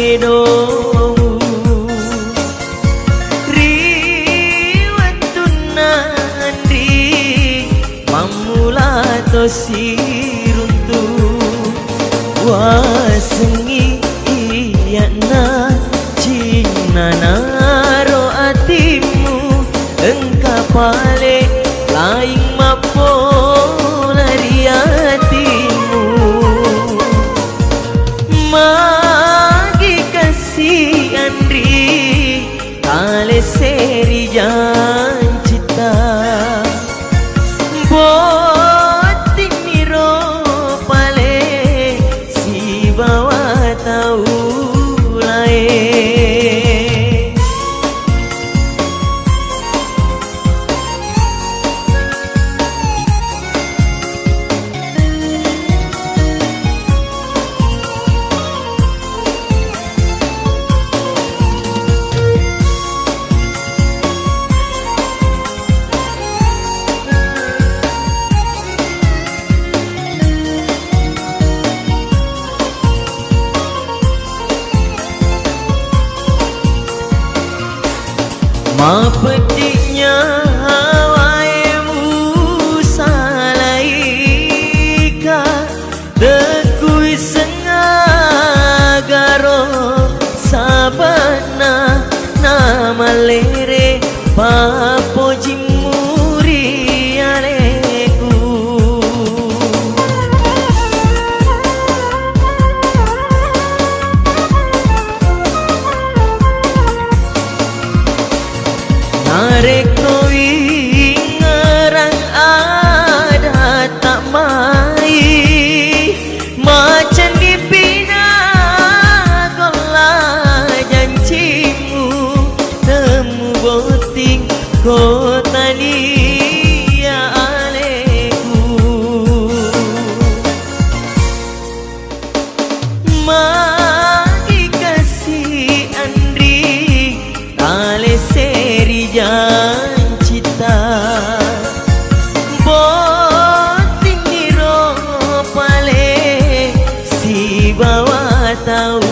kedomu riwatunan ri mamula tosiruntu wasengi iyana cinana ro atimu engka pale laing mapo lari hatimu magi kasih andri kale seri jancita botin niro pale si bawa tahu mapetinya hawaemu salaika dekui sengagaro sabana nama lere papo jimuri aleku Nareko ingerang ada tak mai macam dipina gola janjimu temu boting kota dia aleku magi kasih andri kale seri jancita boting niro pale si bawa tahu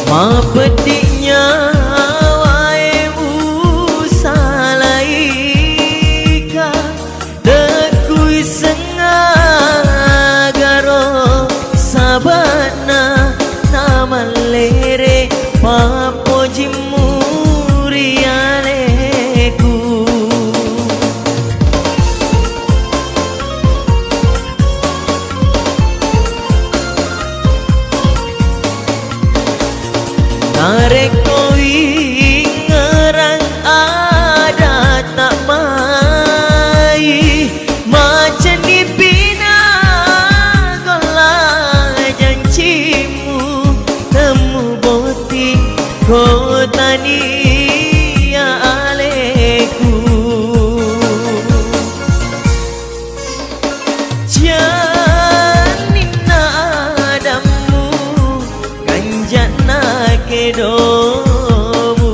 mapetinya hawaemu salaika dekui sengagaro sabana nama lere papo jimuri aleku Nareko ingerang ada tak mai macam dipina gola janjimu temu boti kota dia aleku janina adamu kanjana kedomu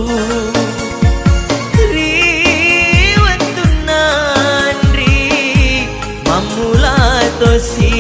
riwatunan ri mamula tosi